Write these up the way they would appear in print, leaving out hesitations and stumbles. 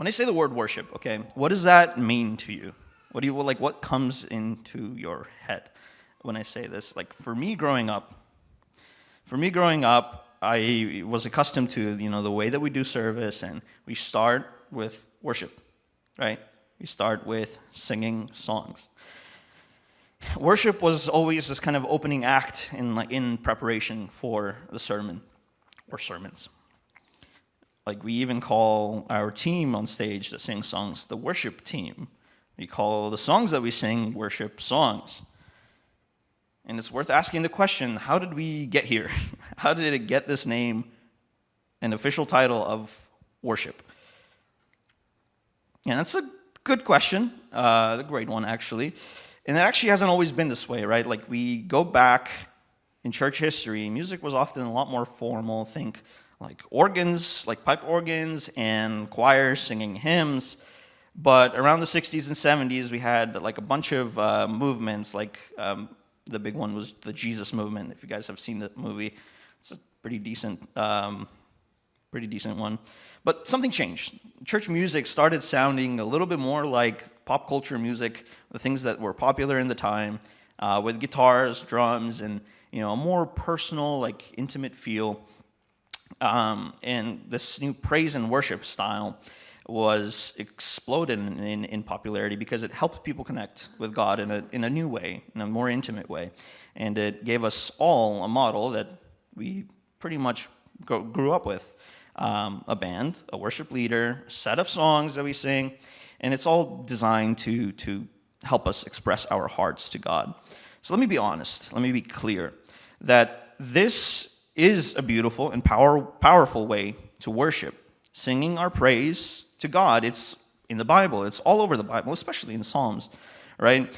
When I say the word worship, okay, what does that mean to you? What comes into your head when I say this? Like for me growing up, I was accustomed to, the way that we do service, and we start with worship, right? We start with singing songs. Worship was always this kind of opening act in preparation for the sermon or sermons. Like we even call our team on stage that sings songs the worship team. We call the songs that we sing worship songs. And it's worth asking the question, how did we get here? How did it get this name, an official title of worship? And that's a good question, the great one actually. And it actually hasn't always been this way, right? Like we go back in church history, music was often a lot more formal. Think like organs, like pipe organs and choirs singing hymns. But around the 60s and 70s, we had like a bunch of movements, like the big one was the Jesus movement. If you guys have seen that movie, it's a pretty decent one. But something changed. Church music started sounding a little bit more like pop culture music, the things that were popular in the time, with guitars, drums, and a more personal, like intimate feel. And this new praise and worship style was exploded in popularity because it helped people connect with God in a new way, in a more intimate way. And it gave us all a model that we pretty much grew up with. A band, a worship leader, a set of songs that we sing, and it's all designed to help us express our hearts to God. So let me be honest, let me be clear, that this is a beautiful and powerful way to worship. Singing our praise to God, it's in the Bible, it's all over the Bible, especially in Psalms, right?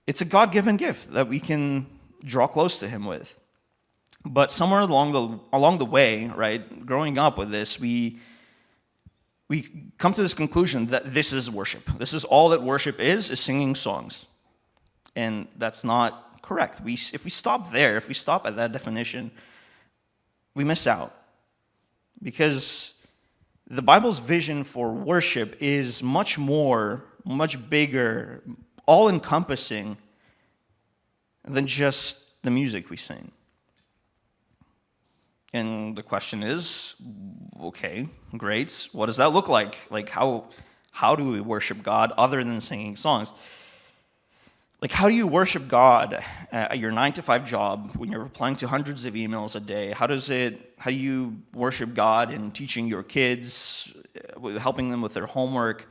It's a God-given gift that we can draw close to Him with. But somewhere along the way, right, growing up with this, we come to this conclusion that this is worship. This is all that worship is singing songs. And that's not correct. If we stop there, if we stop at that definition, we miss out. Because the Bible's vision for worship is much more, much bigger, all-encompassing than just the music we sing. And the question is, okay, great. What does that look like? Like how do we worship God other than singing songs? Like how do you worship God at your 9-to-5 job when you're replying to hundreds of emails a day? How do you worship God in teaching your kids, helping them with their homework,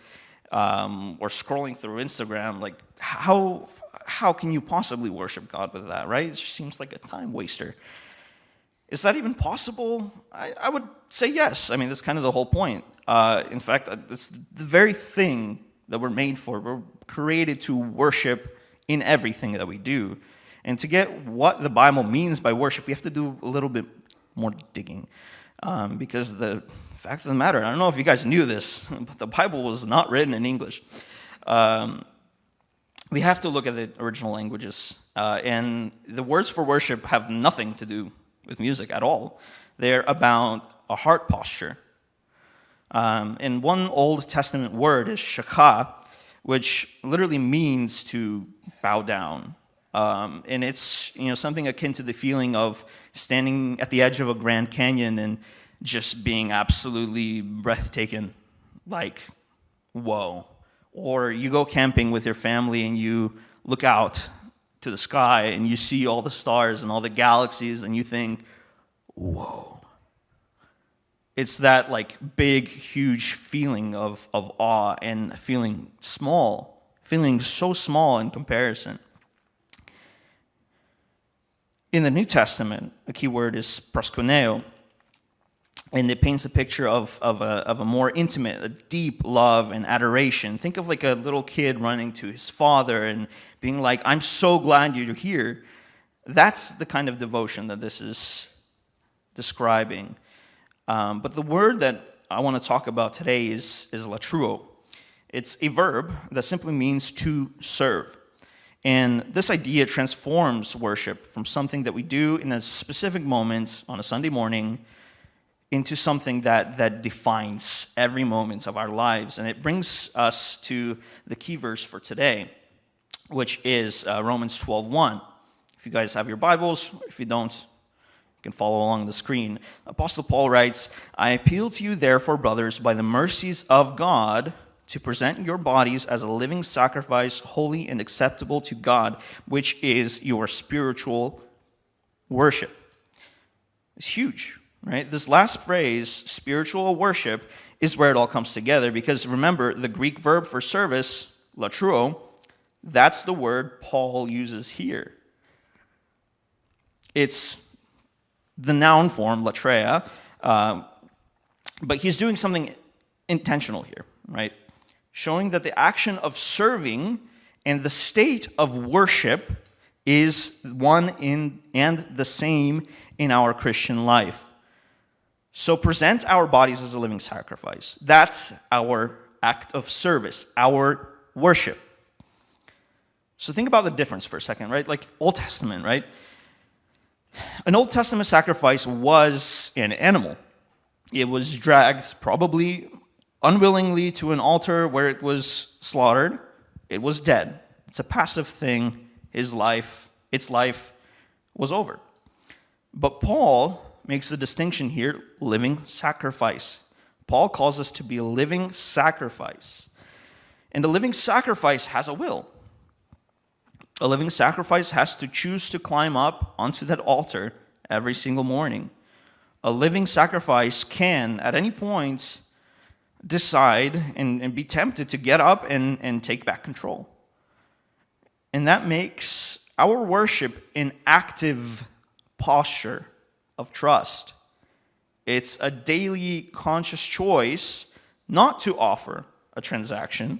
or scrolling through Instagram? Like how can you possibly worship God with that, right? It just seems like a time waster. Is that even possible? I would say yes. I mean, that's kind of the whole point. In fact, it's the very thing that we're made for. We're created to worship in everything that we do. And to get what the Bible means by worship, we have to do a little bit more digging. Because the fact of the matter, I don't know if you guys knew this, but the Bible was not written in English. We have to look at the original languages. And the words for worship have nothing to do with music at all. They're about a heart posture. And one Old Testament word is shakah, which literally means to bow down. And it's something akin to the feeling of standing at the edge of a Grand Canyon and just being absolutely breathtaking, like, whoa. Or you go camping with your family and you look out to the sky and you see all the stars and all the galaxies and you think, whoa. It's that like big, huge feeling of awe and feeling small, feeling so small in comparison. In the New Testament, a key word is proskuneo, and it paints a picture of a more intimate, a deep love and adoration. Think of like a little kid running to his father and being like, I'm so glad you're here. That's the kind of devotion that this is describing. But the word that I want to talk about today is latruo. It's a verb that simply means to serve. And this idea transforms worship from something that we do in a specific moment on a Sunday morning into something that defines every moment of our lives. And it brings us to the key verse for today, which is Romans 12:1. If you guys have your Bibles, if you don't, you can follow along the screen. Apostle Paul writes, "I appeal to you therefore, brothers, by the mercies of God, to present your bodies as a living sacrifice, holy and acceptable to God, which is your spiritual worship." It's huge, right? This last phrase, spiritual worship, is where it all comes together, because remember, the Greek verb for service, latruo, that's the word Paul uses here. It's the noun form, latreia, but he's doing something intentional here, right? Showing that the action of serving and the state of worship is one and the same in our Christian life. So present our bodies as a living sacrifice. That's our act of service, our worship. So think about the difference for a second, right? Like Old Testament, right? An Old Testament sacrifice was an animal. It was dragged probably unwillingly to an altar where it was slaughtered. It was dead. It's a passive thing. Its life was over. But Paul makes the distinction here, living sacrifice. Paul calls us to be a living sacrifice. And a living sacrifice has a will. A living sacrifice has to choose to climb up onto that altar every single morning. A living sacrifice can, at any point, decide and be tempted to get up and take back control. And that makes our worship an active posture of trust. It's a daily conscious choice not to offer a transaction,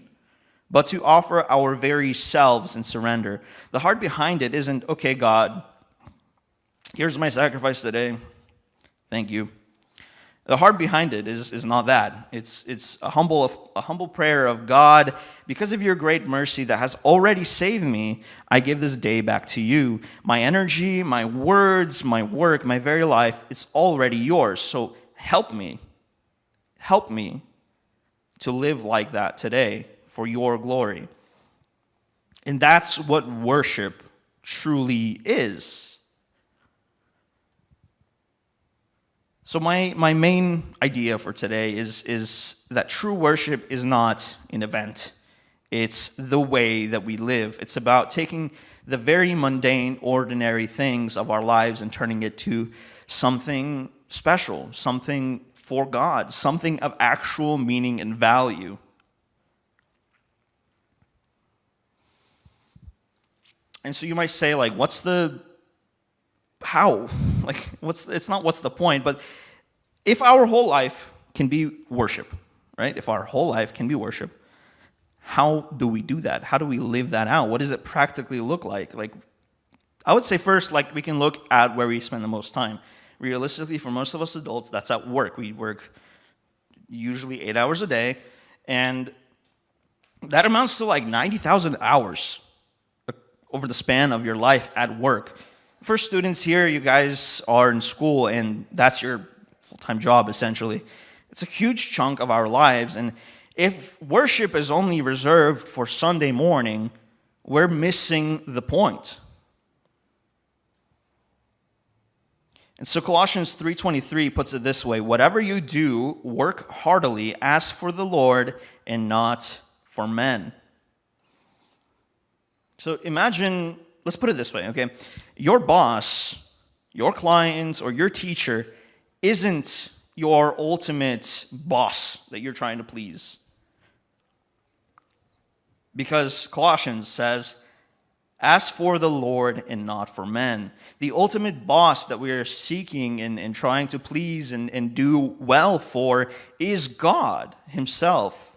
but to offer our very selves in surrender. The heart behind it isn't, okay, God, here's my sacrifice today. Thank you. The heart behind it is not that. It's a humble prayer of God, because of your great mercy that has already saved me, I give this day back to you. My energy, my words, my work, my very life, it's already yours. So help me to live like that today for your glory. And that's what worship truly is. So my main idea for today is that true worship is not an event. It's the way that we live. It's about taking the very mundane, ordinary things of our lives and turning it to something special, something for God, something of actual meaning and value. And so you might say, like, what's the how? Like, it's not what's the point, but if our whole life can be worship, right? If our whole life can be worship, how do we do that? How do we live that out? What does it practically look like? Like, I would say first, like, we can look at where we spend the most time. Realistically, for most of us adults, that's at work. We work usually 8 hours a day, and that amounts to like 90,000 hours over the span of your life at work. For students here, you guys are in school, and that's your full-time job, essentially. It's a huge chunk of our lives, and if worship is only reserved for Sunday morning, we're missing the point. And so Colossians 3:23 puts it this way: whatever you do, work heartily as for the Lord and not for men. So imagine, let's put it this way, okay? Your boss, your client, or your teacher isn't your ultimate boss that you're trying to please. Because Colossians says, as for the Lord and not for men. The ultimate boss that we are seeking and trying to please and do well for is God himself.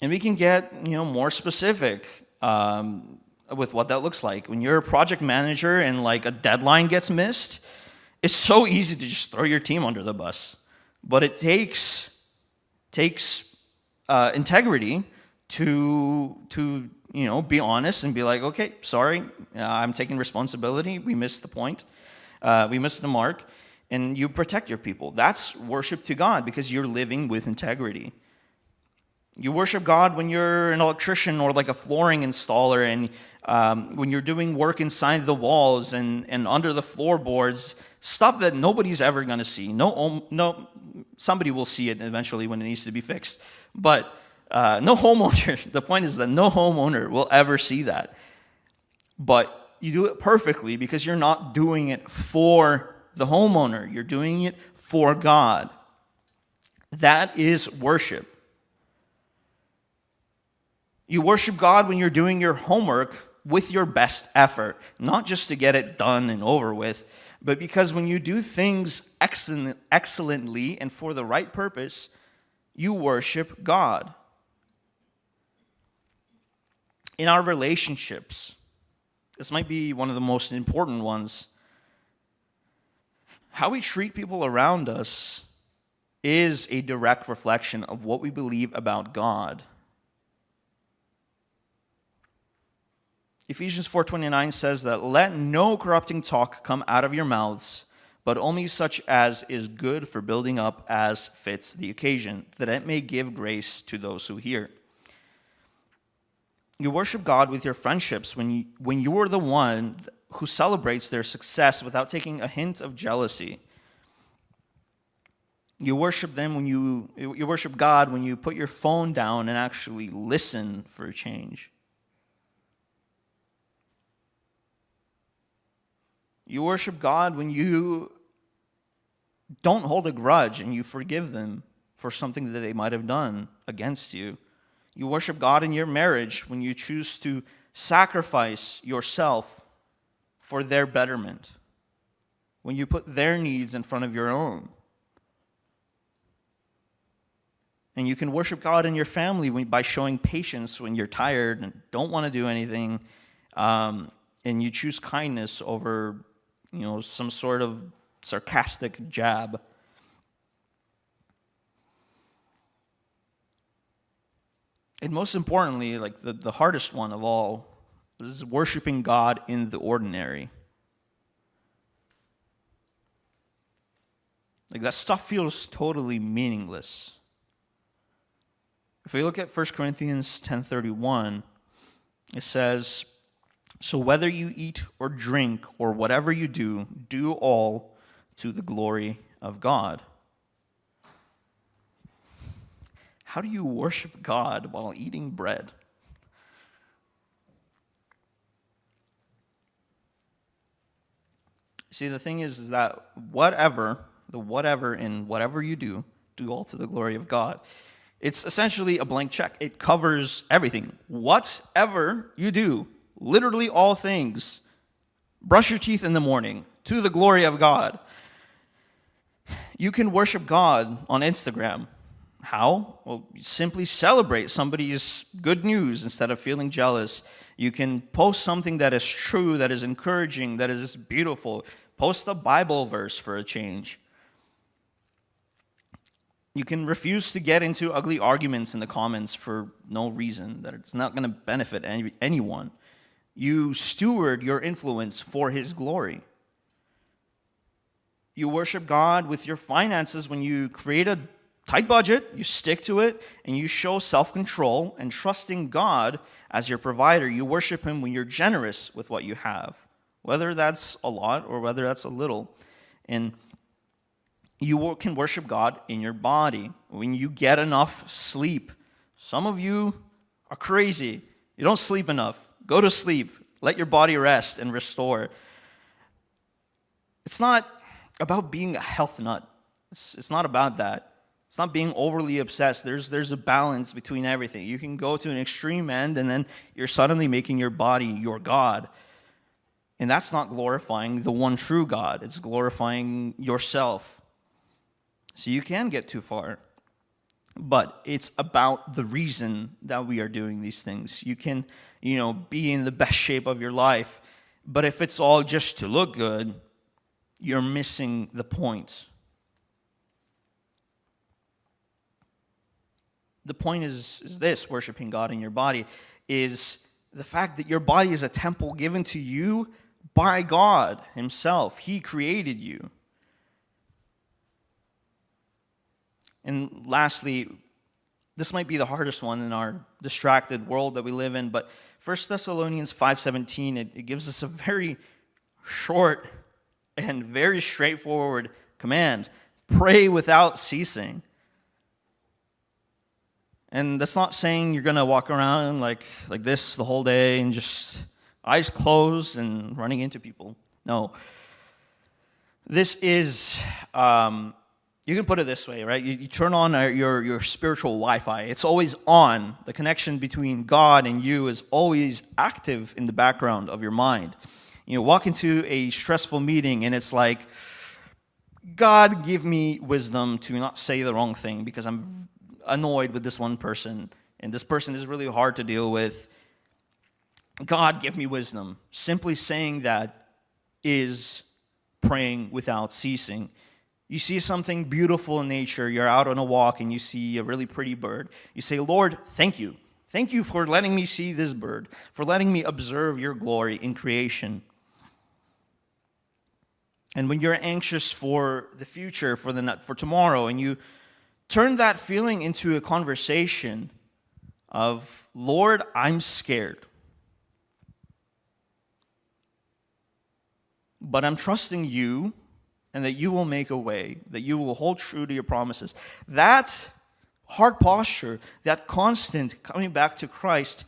And we can get more specific with what that looks like. When you're a project manager and like a deadline gets missed, it's so easy to just throw your team under the bus. But it takes integrity to be honest and be like, okay, sorry, I'm taking responsibility. We missed the point. We miss the mark, and you protect your people. That's worship to God because you're living with integrity. You worship God when you're an electrician or like a flooring installer, and when you're doing work inside the walls and under the floorboards, stuff that nobody's ever going to see. No, somebody will see it eventually when it needs to be fixed. But no homeowner, the point is that no homeowner will ever see that. But you do it perfectly because you're not doing it for the homeowner. You're doing it for God. That is worship. You worship God when you're doing your homework with your best effort, not just to get it done and over with, but because when you do things excellently and for the right purpose, you worship God. In our relationships, this might be one of the most important ones. How we treat people around us is a direct reflection of what we believe about God. Ephesians 4:29 says that, "Let no corrupting talk come out of your mouths, but only such as is good for building up as fits the occasion, that it may give grace to those who hear." You worship God with your friendships when you are the one who celebrates their success without taking a hint of jealousy. You worship them when you worship God when you put your phone down and actually listen for a change. You worship God when you don't hold a grudge and you forgive them for something that they might have done against you. You worship God in your marriage when you choose to sacrifice yourself for their betterment, when you put their needs in front of your own. And you can worship God in your family by showing patience when you're tired and don't want to do anything, and you choose kindness over some sort of sarcastic jab. And most importantly, like the hardest one of all, is worshiping God in the ordinary. Like that stuff feels totally meaningless. If we look at 1 Corinthians 10:31, it says, "So whether you eat or drink or whatever you do, do all to the glory of God." How do you worship God while eating bread? See, the thing is that whatever in whatever you do all to the glory of God. It's essentially a blank check. It covers everything. Whatever you do, literally all things. Brush your teeth in the morning to the glory of God. You can worship God on Instagram. How? Well, you simply celebrate somebody's good news instead of feeling jealous. You can post something that is true, that is encouraging, that is beautiful. Post a Bible verse for a change. You can refuse to get into ugly arguments in the comments for no reason, that it's not going to benefit anyone. You steward your influence for His glory. You worship God with your finances when you create a tight budget, you stick to it, and you show self-control and trusting God as your provider. You worship Him when you're generous with what you have, whether that's a lot or whether that's a little. And you can worship God in your body when you get enough sleep. Some of you are crazy. You don't sleep enough. Go to sleep. Let your body rest and restore. It's not about being a health nut. It's not about that. It's not being overly obsessed. There's a balance between everything. You can go to an extreme end and then you're suddenly making your body your God. And that's not glorifying the one true God. It's glorifying yourself. So you can get too far. But it's about the reason that we are doing these things. You can, be in the best shape of your life. But if it's all just to look good, you're missing the point. The point is this, worshiping God in your body, is the fact that your body is a temple given to you by God himself. He created you. And lastly, this might be the hardest one in our distracted world that we live in, but 1 Thessalonians 5:17, it gives us a very short and very straightforward command. Pray without ceasing. And that's not saying you're going to walk around like this the whole day and just eyes closed and running into people. No. This is, you can put it this way, right? You turn on your spiritual Wi-Fi. It's always on. The connection between God and you is always active in the background of your mind. You walk into a stressful meeting and it's like, God, give me wisdom to not say the wrong thing because I'm annoyed with this one person, and this person is really hard to deal with. God, give me wisdom. Simply saying that is praying without ceasing. You see something beautiful in nature, you're out on a walk and you see a really pretty bird. You say, Lord, thank you. Thank you for letting me see this bird, for letting me observe your glory in creation. And when you're anxious for the future, for tomorrow, and you turn that feeling into a conversation of, Lord, I'm scared, but I'm trusting you and that you will make a way, that you will hold true to your promises. That heart posture, that constant coming back to Christ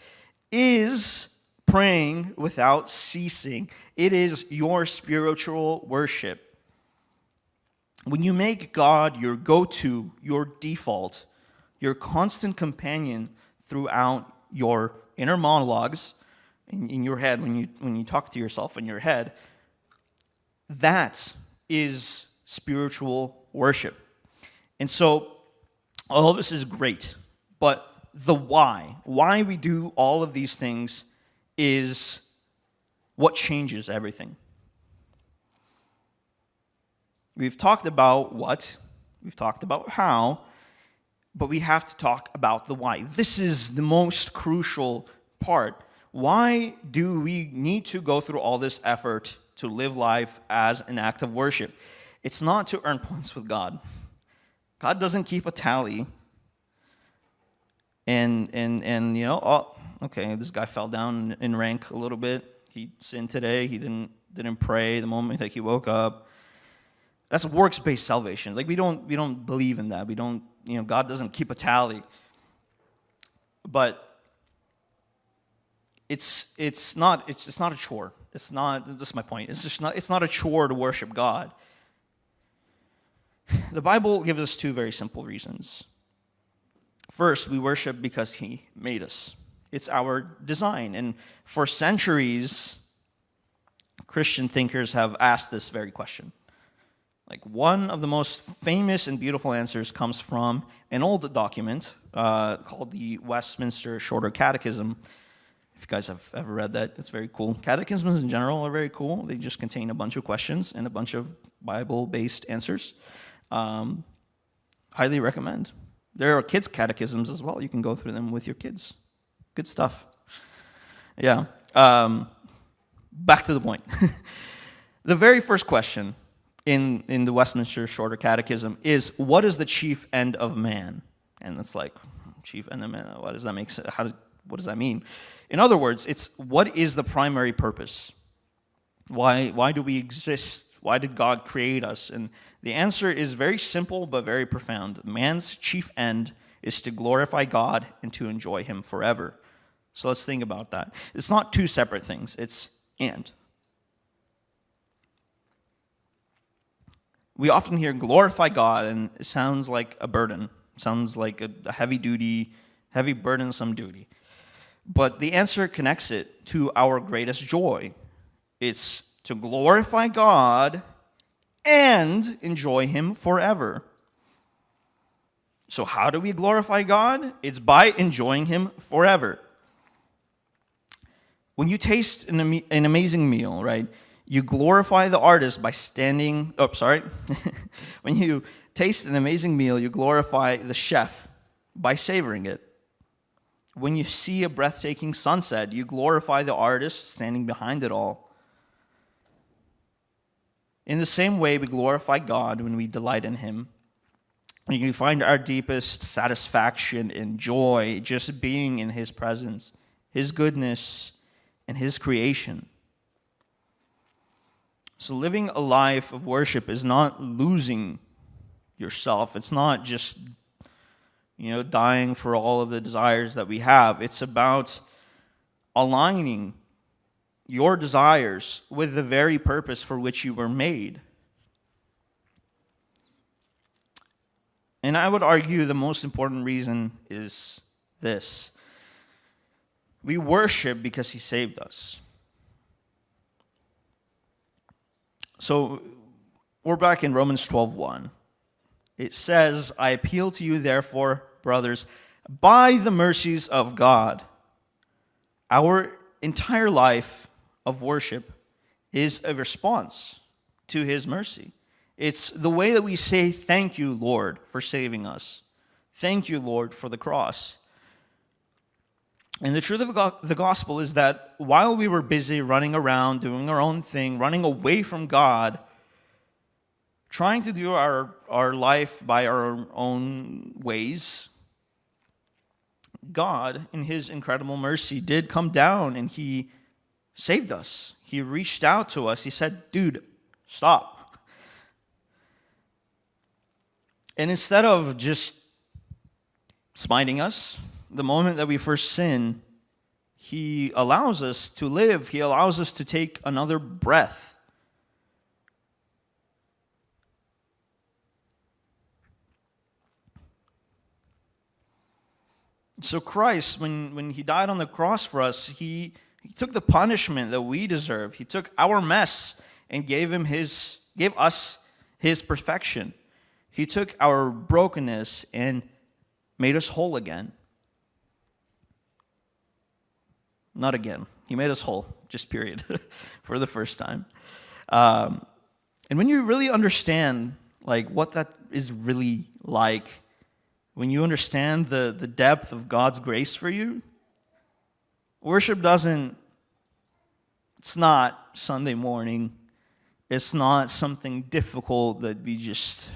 is praying without ceasing. It is your spiritual worship. When you make God your go-to, your default, your constant companion throughout your inner monologues in your head, when you talk to yourself in your head, that is spiritual worship. And so all of this is great, but the why we do all of these things is what changes everything. We've talked about what, we've talked about how, but we have to talk about the why. This is the most crucial part. Why do we need to go through all this effort to live life as an act of worship? It's not to earn points with God. God doesn't keep a tally. And okay, this guy fell down in rank a little bit. He sinned today. He didn't pray the moment that he woke up. That's works-based salvation. Like we don't believe in that. We don't, God doesn't keep a tally. But it's not a chore. It's not, this is my point. It's not a chore to worship God. The Bible gives us two very simple reasons. First, we worship because he made us. It's our design. And for centuries, Christian thinkers have asked this very question. Like one of the most famous and beautiful answers comes from an old document called the Westminster Shorter Catechism. If you guys have ever read that, it's very cool. Catechisms in general are very cool. They just contain a bunch of questions and a bunch of Bible-based answers. Highly recommend. There are kids' catechisms as well. You can go through them with your kids. Good stuff. Yeah. Back to the point. The very first question in the Westminster Shorter Catechism is, what is the chief end of man? And it's like, chief end of man, what does that make sense? What does that mean? In other words, it's what is the primary purpose? Why do we exist? Why did God create us? And the answer is very simple but very profound. Man's chief end is to glorify God and to enjoy him forever. So let's think about that. It's not two separate things. It's and. We often hear glorify God, and it sounds like a burden. It sounds like a heavy burdensome duty. But the answer connects it to our greatest joy. It's to glorify God and enjoy him forever. So how do we glorify God? It's by enjoying him forever. When you taste an amazing meal, right, you glorify the artist by standing... When you taste an amazing meal, you glorify the chef by savoring it. When you see a breathtaking sunset, you glorify the artist standing behind it all. In the same way, we glorify God when we delight in him. We can find our deepest satisfaction and joy just being in his presence, his goodness, and his creation. So living a life of worship is not losing yourself. It's not just, dying for all of the desires that we have. It's about aligning your desires with the very purpose for which you were made. And I would argue the most important reason is this. We worship because he saved us. So we're back in Romans 12:1. It says, I appeal to you, therefore, brothers, by the mercies of God. Our entire life of worship is a response to his mercy. It's the way that we say, thank you, Lord, for saving us. Thank you, Lord, for the cross. And the truth of the gospel is that while we were busy running around, doing our own thing, running away from God, trying to do our life by our own ways, God, in his incredible mercy, did come down and he saved us. He reached out to us. He said, dude, stop. And instead of just smiting us, the moment that we first sin, he allows us to live. He allows us to take another breath. So Christ, when he died on the cross for us, he took the punishment that we deserve. He took our mess and gave us his perfection. He took our brokenness and made us whole again. Not again. He made us whole, just period, for the first time. And when you really understand what that is really like, when you understand the depth of God's grace for you, worship it's not Sunday morning. It's not something difficult that we just,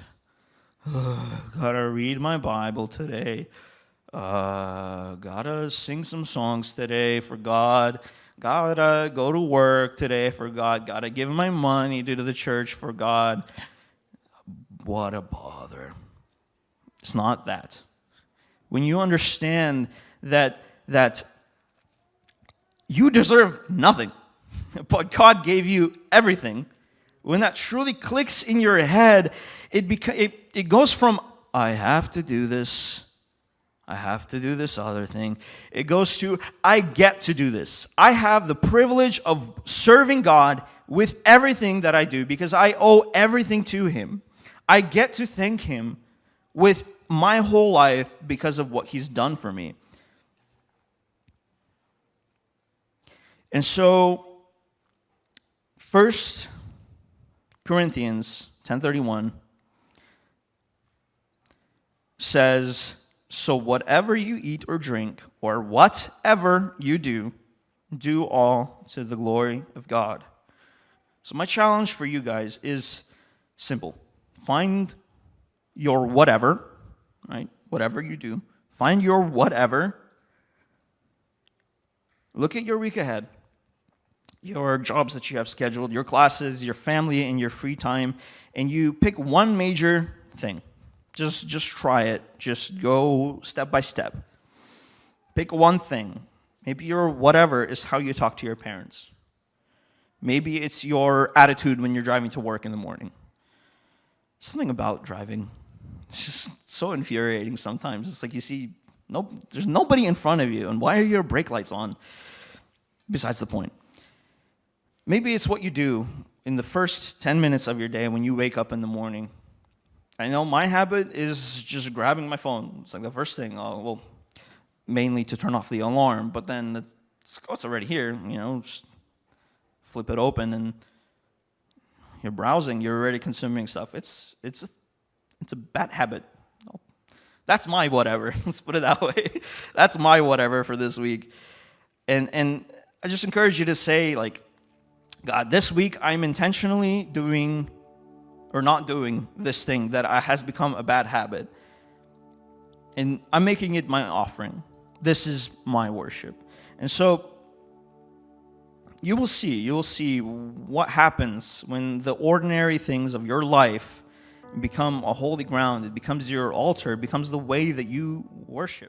gotta read my Bible today. Gotta sing some songs today for God. Gotta go to work today for God. Gotta give my money to the church for God. What a bother. It's not that. When you understand that you deserve nothing, but God gave you everything, when that truly clicks in your head, it goes from, I have to do this, I have to do this other thing. It goes to, I get to do this. I have the privilege of serving God with everything that I do because I owe everything to him. I get to thank him with my whole life because of what he's done for me. And so, 1 Corinthians 10:31 says, so whatever you eat or drink, or whatever you do, do all to the glory of God. So my challenge for you guys is simple. Find your whatever, right? Whatever you do. Find your whatever. Look at your week ahead. Your jobs that you have scheduled, your classes, your family, and your free time, and you pick one major thing. Just try it. Just go step by step. Pick one thing. Maybe your whatever is how you talk to your parents. Maybe it's your attitude when you're driving to work in the morning. Something about driving. It's just so infuriating sometimes. It's like you see, there's nobody in front of you, and why are your brake lights on? Besides the point. Maybe it's what you do in the first 10 minutes of your day when you wake up in the morning. I know my habit is just grabbing my phone. It's like the first thing, mainly to turn off the alarm, but then it's already here, just flip it open and you're browsing, you're already consuming stuff. It's a bad habit. That's my whatever. Let's put it that way. That's my whatever for this week. And I just encourage you to say, God, this week I'm intentionally doing or not doing this thing that has become a bad habit. And I'm making it my offering. This is my worship. And so you will see what happens when the ordinary things of your life become a holy ground. It becomes your altar. It becomes the way that you worship.